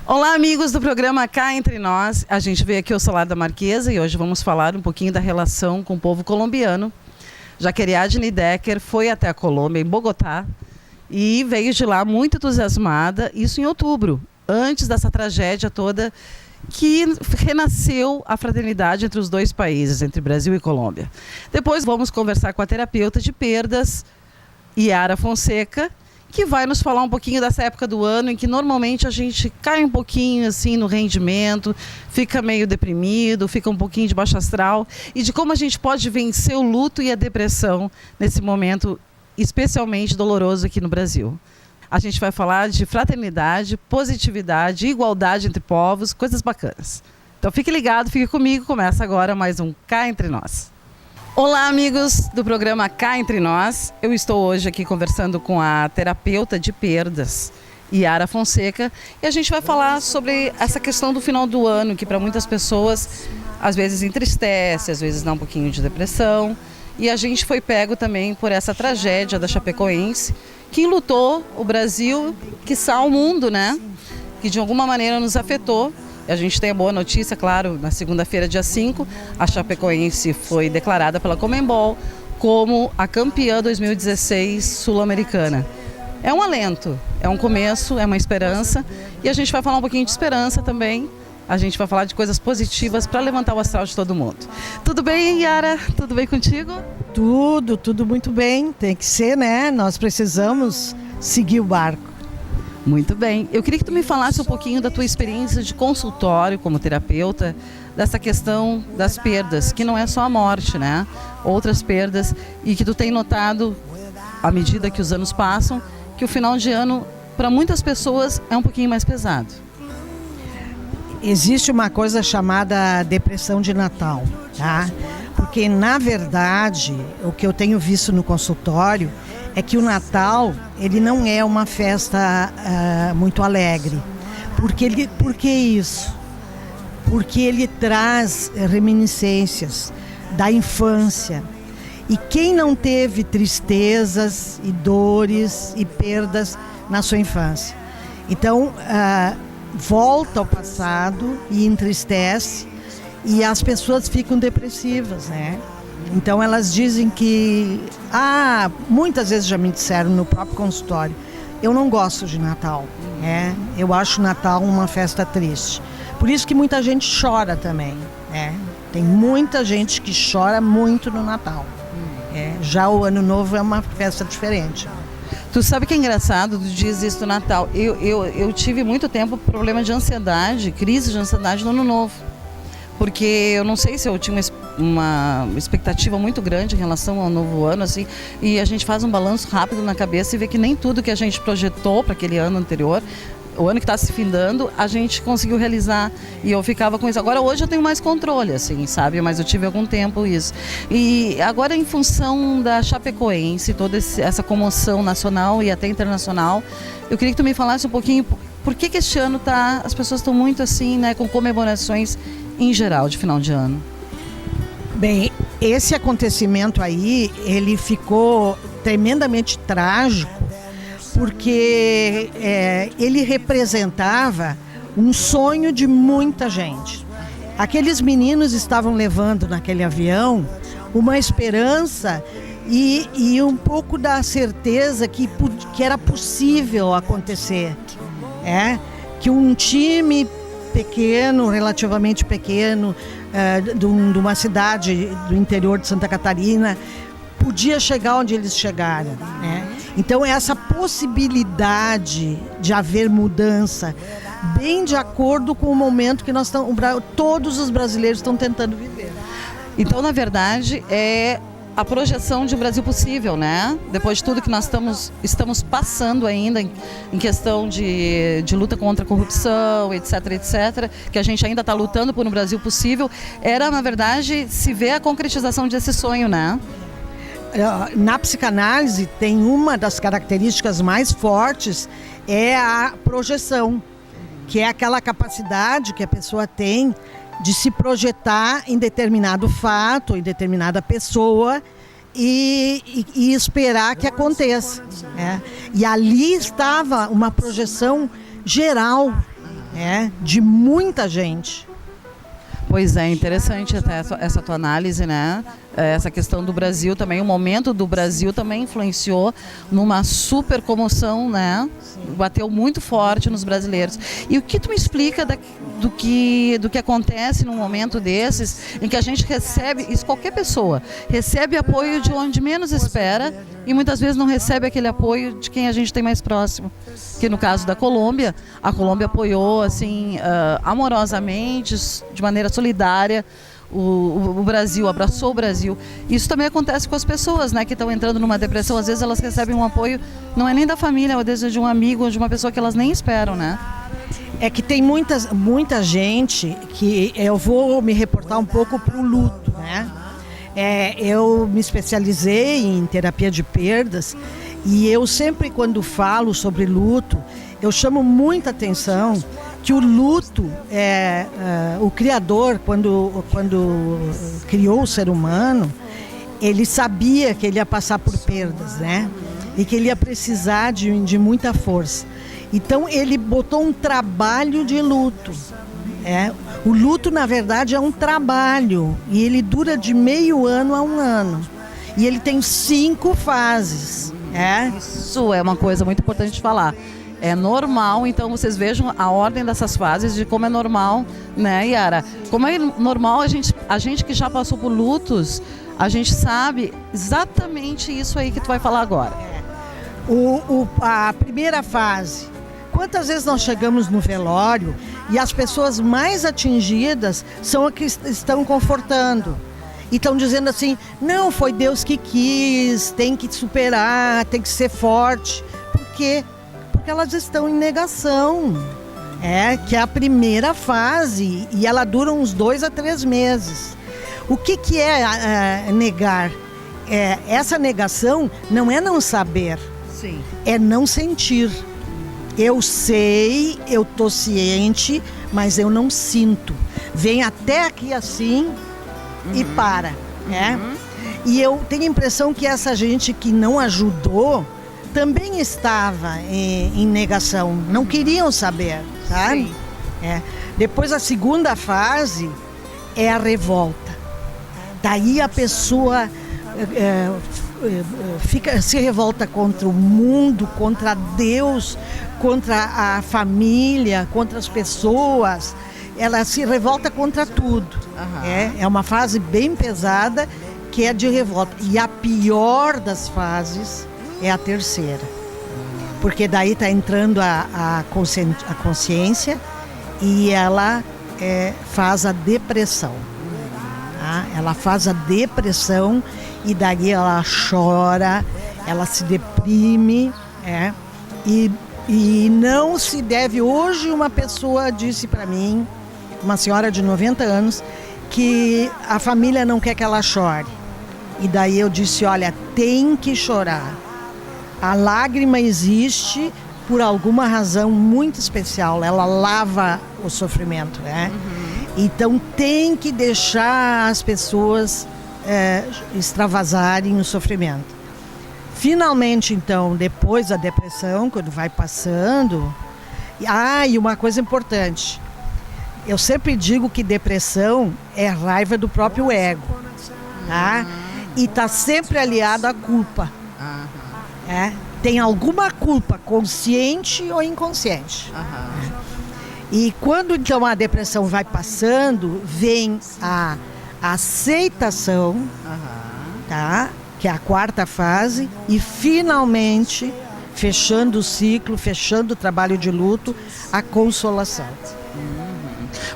Olá, amigos do programa Cá Entre Nós. A gente veio aqui ao Salar da Marquesa e hoje vamos falar um pouquinho da relação com o povo colombiano. Já que Ariadne Decker foi até a Colômbia, em Bogotá, e veio de lá muito entusiasmada, isso em outubro, antes dessa tragédia toda que renasceu a fraternidade entre os dois países, entre Brasil e Colômbia. Depois vamos conversar com a terapeuta de perdas, Yara Fonseca, que vai nos falar um pouquinho dessa época do ano em que normalmente a gente cai um pouquinho assim no rendimento, fica meio deprimido, fica um pouquinho de baixo astral, e de como a gente pode vencer o luto e a depressão nesse momento especialmente doloroso aqui no Brasil. A gente vai falar de fraternidade, positividade, igualdade entre povos, coisas bacanas. Então fique ligado, fique comigo, começa agora mais um Cá Entre Nós. Olá, amigos do programa Cá Entre Nós. Eu estou hoje aqui conversando com a terapeuta de perdas, Yara Fonseca, e a gente vai falar sobre essa questão do final do ano, que para muitas pessoas às vezes entristece, às vezes dá um pouquinho de depressão. E a gente foi pego também por essa tragédia da Chapecoense, que enlutou o Brasil, quiçá o mundo, né? Que de alguma maneira nos afetou. A gente tem a boa notícia, claro, na segunda-feira, dia 5, a Chapecoense foi declarada pela Conmebol como a campeã 2016 sul-americana. É um alento, é um começo, é uma esperança, e a gente vai falar um pouquinho de esperança também. A gente vai falar de coisas positivas para levantar o astral de todo mundo. Tudo bem, Yara? Tudo bem contigo? Tudo muito bem. Tem que ser, né? Nós precisamos seguir o barco. Muito bem. Eu queria que tu me falasse um pouquinho da tua experiência de consultório como terapeuta, dessa questão das perdas, que não é só a morte, né? Outras perdas, e que tu tem notado, à medida que os anos passam, que o final de ano, para muitas pessoas, é um pouquinho mais pesado. Existe uma coisa chamada depressão de Natal, tá? Porque, na verdade, o que eu tenho visto no consultório é que o Natal, ele não é uma festa muito alegre. Por que isso? Porque ele traz reminiscências da infância. E quem não teve tristezas e dores e perdas na sua infância? Então, volta ao passado e entristece, e as pessoas ficam depressivas, né? Então elas dizem que, muitas vezes já me disseram no próprio consultório, eu não gosto de Natal, né? Eu acho Natal uma festa triste. Por isso que muita gente chora também, né? Tem muita gente que chora muito no Natal. Já o Ano Novo é uma festa diferente. Tu sabe que é engraçado, tu diz isso do Natal. Eu tive muito tempo problema de ansiedade, crise de ansiedade no Ano Novo. Porque eu não sei se eu tinha uma expectativa muito grande em relação ao novo ano, assim, e a gente faz um balanço rápido na cabeça e vê que nem tudo que a gente projetou para aquele ano anterior, o ano que está se findando, a gente conseguiu realizar, e eu ficava com isso. Agora hoje eu tenho mais controle, assim, sabe, mas eu tive algum tempo isso. E agora, em função da Chapecoense, toda essa comoção nacional e até internacional, eu queria que tu me falasse um pouquinho por que este ano as pessoas estão muito assim, né, com comemorações em geral de final de ano. Bem, esse acontecimento aí, ele ficou tremendamente trágico, porque ele representava um sonho de muita gente. Aqueles meninos estavam levando naquele avião uma esperança e um pouco da certeza que era possível acontecer. Que um time pequeno, relativamente pequeno, de uma cidade do interior de Santa Catarina, podia chegar onde eles chegaram, né? Então essa possibilidade de haver mudança, bem de acordo com o momento que todos os brasileiros estão tentando viver. Então, na verdade, é a projeção de um Brasil possível, né? Depois de tudo que nós estamos passando ainda em questão de luta contra a corrupção, etc, etc, que a gente ainda está lutando por um Brasil possível, era, na verdade, se ver a concretização desse sonho, né? Na psicanálise, tem uma das características mais fortes, é a projeção, que é aquela capacidade que a pessoa tem de se projetar em determinado fato, em determinada pessoa e esperar que aconteça. Né? E ali estava uma projeção geral, né, de muita gente. Pois é, interessante até essa tua análise, né? Essa questão do Brasil também, o momento do Brasil também influenciou numa super comoção, né? Bateu muito forte nos brasileiros. E o que tu me explica do que acontece num momento desses, em que a gente recebe, isso qualquer pessoa, recebe apoio de onde menos espera e muitas vezes não recebe aquele apoio de quem a gente tem mais próximo. Que no caso da Colômbia, a Colômbia apoiou assim, amorosamente, de maneira solidária, o Brasil, abraçou o Brasil. Isso também acontece com as pessoas, né, que estão entrando numa depressão. Às vezes elas recebem um apoio, não é nem da família, às vezes de um amigo ou de uma pessoa que elas nem esperam, né? É que tem muita gente que eu vou me reportar um pouco para o luto, né? Eu me especializei em terapia de perdas e eu sempre, quando falo sobre luto, eu chamo muita atenção que o luto, o Criador, quando criou o ser humano, ele sabia que ele ia passar por perdas, né? E que ele ia precisar de muita força. Então ele botou um trabalho de luto. O luto, na verdade, é um trabalho e ele dura de meio ano a um ano. E ele tem 5 fases. Isso é uma coisa muito importante de falar. É normal, então vocês vejam a ordem dessas fases, de como é normal, né, Yara? Como é normal, a gente que já passou por lutos, a gente sabe exatamente isso aí que tu vai falar agora. A primeira fase, quantas vezes nós chegamos no velório e as pessoas mais atingidas são as que estão confortando. E estão dizendo assim, não, foi Deus que quis, tem que superar, tem que ser forte. Por quê? Porque elas estão em negação. Que é a primeira fase e ela dura uns 2 a 3 meses. O que é negar? Essa negação não é não saber, sim, é não sentir. Eu sei, eu estou ciente, mas eu não sinto. Vem até aqui assim e para. E eu tenho a impressão que essa gente que não ajudou também estava em negação, não queriam saber, sabe? Depois a segunda fase é a revolta. Daí a pessoa se revolta contra o mundo, contra Deus, contra a família, contra as pessoas. Ela se revolta contra tudo. É uma fase bem pesada, que é de revolta. E a pior das fases é a terceira. Porque daí está entrando a consciência e ela faz a depressão. Ela faz a depressão e daí ela chora, ela se deprime. E não se deve... Hoje uma pessoa disse para mim, uma senhora de 90 anos, que a família não quer que ela chore. E daí eu disse, olha, tem que chorar. A lágrima existe por alguma razão muito especial. Ela lava o sofrimento, né? Então tem que deixar as pessoas extravasarem o sofrimento. Finalmente, então, depois da depressão, quando vai passando... e uma coisa importante. Eu sempre digo que depressão é raiva do próprio ego. Tá? E está sempre aliado à culpa. Tem alguma culpa, consciente ou inconsciente. E quando então a depressão vai passando, vem a aceitação, tá? Que é a quarta fase, e finalmente, fechando o ciclo, fechando o trabalho de luto, a consolação.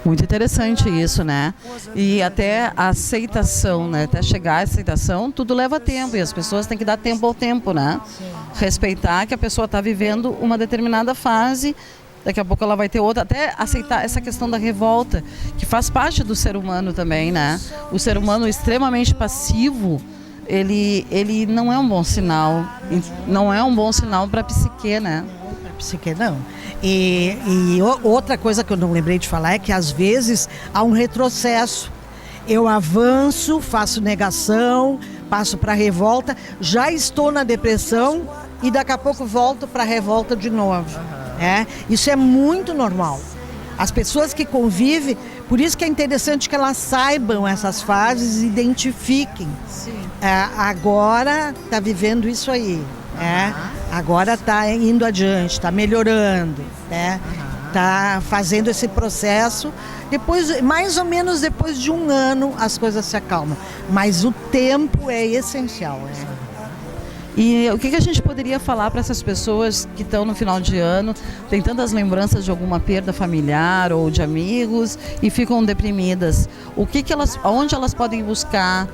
Muito interessante isso, né? E até a aceitação, né? Até chegar à aceitação, tudo leva tempo e as pessoas têm que dar tempo ao tempo, né? Respeitar que a pessoa está vivendo uma determinada fase, daqui a pouco ela vai ter outra, até aceitar essa questão da revolta, que faz parte do ser humano também, né? O ser humano extremamente passivo, ele não é um bom sinal, não é um bom sinal para a psique, né? Psique não. E outra coisa que eu não lembrei de falar é que às vezes há um retrocesso. Eu avanço, faço negação, passo para a revolta, já estou na depressão e daqui a pouco volto para a revolta de novo. Isso é muito normal. As pessoas que convivem, por isso que é interessante que elas saibam essas fases e identifiquem. Agora está vivendo isso aí. Agora está indo adiante, está melhorando, está fazendo esse processo. Depois, mais ou menos depois de um ano, as coisas se acalmam. Mas o tempo é essencial. E o que a gente poderia falar para essas pessoas que estão no final de ano, tem tantas lembranças de alguma perda familiar ou de amigos e ficam deprimidas? Onde elas podem buscar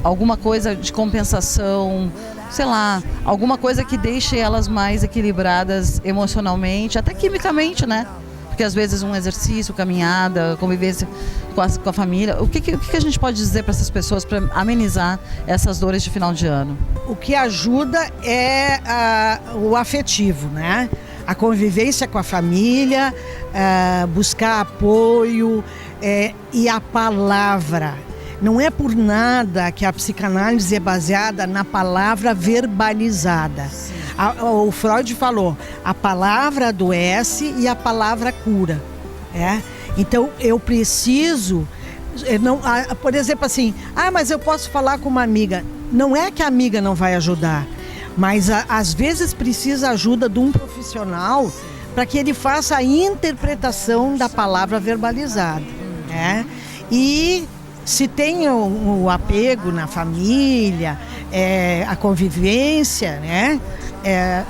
alguma coisa de compensação, sei lá, alguma coisa que deixe elas mais equilibradas emocionalmente, até quimicamente, né? Porque às vezes um exercício, caminhada, convivência com a família. O que a gente pode dizer para essas pessoas para amenizar essas dores de final de ano? O que ajuda é o afetivo, né? A convivência com a família, buscar apoio e a palavra. Não é por nada que a psicanálise é baseada na palavra verbalizada. O Freud falou, a palavra adoece e a palavra cura. Então eu preciso, por exemplo assim, mas eu posso falar com uma amiga. Não é que a amiga não vai ajudar, mas às vezes precisa ajuda de um profissional para que ele faça a interpretação da palavra verbalizada. E se tem o apego na família, a convivência, né?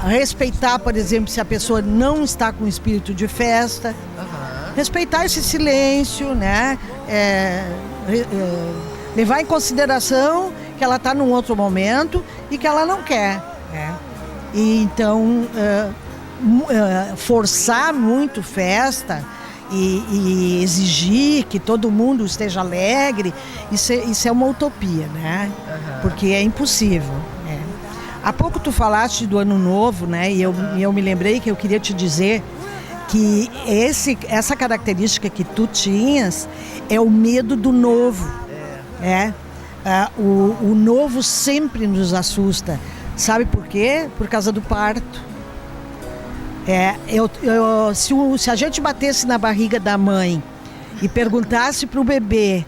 Respeitar, por exemplo, se a pessoa não está com espírito de festa, respeitar esse silêncio, né? Levar em consideração que ela está num outro momento e que ela não quer. E então, forçar muito festa e exigir que todo mundo esteja alegre, isso é uma utopia, né? Porque é impossível. Há pouco tu falaste do Ano Novo, né? E eu me lembrei que eu queria te dizer que essa característica que tu tinhas é o medo do novo. O novo sempre nos assusta. Sabe por quê? Por causa do parto. Se a gente batesse na barriga da mãe e perguntasse para o bebê,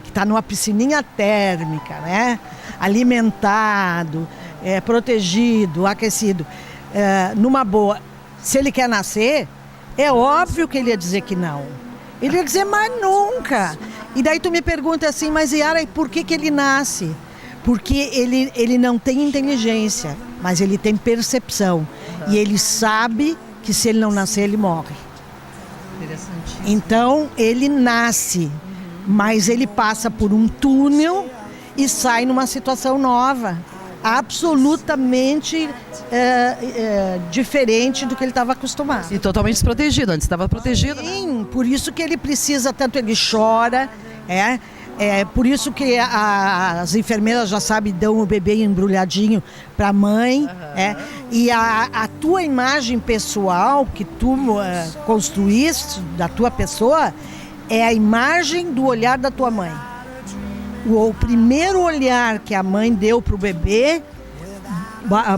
que está numa piscininha térmica, né? Alimentado, protegido, aquecido, numa boa, se ele quer nascer, é óbvio que ele ia dizer que não. Ele ia dizer, mas nunca. E daí tu me pergunta assim, mas Yara, por que ele nasce? Porque ele não tem inteligência, mas ele tem percepção. E ele sabe que se ele não nascer, ele morre. Então, ele nasce, mas ele passa por um túnel e sai numa situação nova. Absolutamente diferente do que ele estava acostumado. E totalmente desprotegido, antes estava protegido. Sim, por isso que ele precisa, tanto ele chora, por isso que as enfermeiras já sabem, dão o bebê embrulhadinho para a mãe. E a tua imagem pessoal que tu construíste da tua pessoa é a imagem do olhar da tua mãe. O primeiro olhar que a mãe deu para o bebê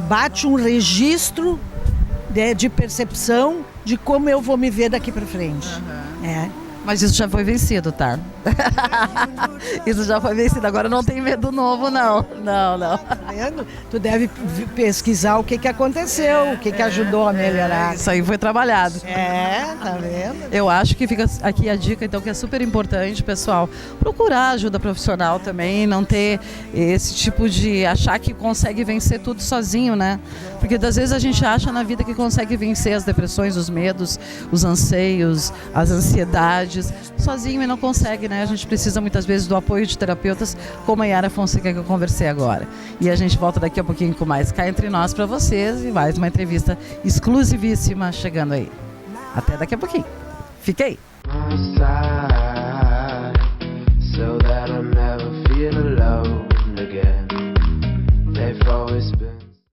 bate um registro de percepção de como eu vou me ver daqui para frente. Mas isso já foi vencido, tá? Isso já foi vencido. Agora não tem medo novo, não. Não. Tá vendo? Tu deve pesquisar o que aconteceu, o que ajudou a melhorar. Isso aí foi trabalhado. Tá vendo? Eu acho que fica aqui a dica, então, que é super importante, pessoal, procurar ajuda profissional também, não ter esse tipo de achar que consegue vencer tudo sozinho, né? Porque às vezes a gente acha na vida que consegue vencer as depressões, os medos, os anseios, as ansiedades sozinho e não consegue, né? A gente precisa muitas vezes do apoio de terapeutas, como a Yara Fonseca que eu conversei agora. E a gente volta daqui a pouquinho com mais Cá Entre Nós para vocês e mais uma entrevista exclusivíssima chegando aí. Até daqui a pouquinho. Fique aí.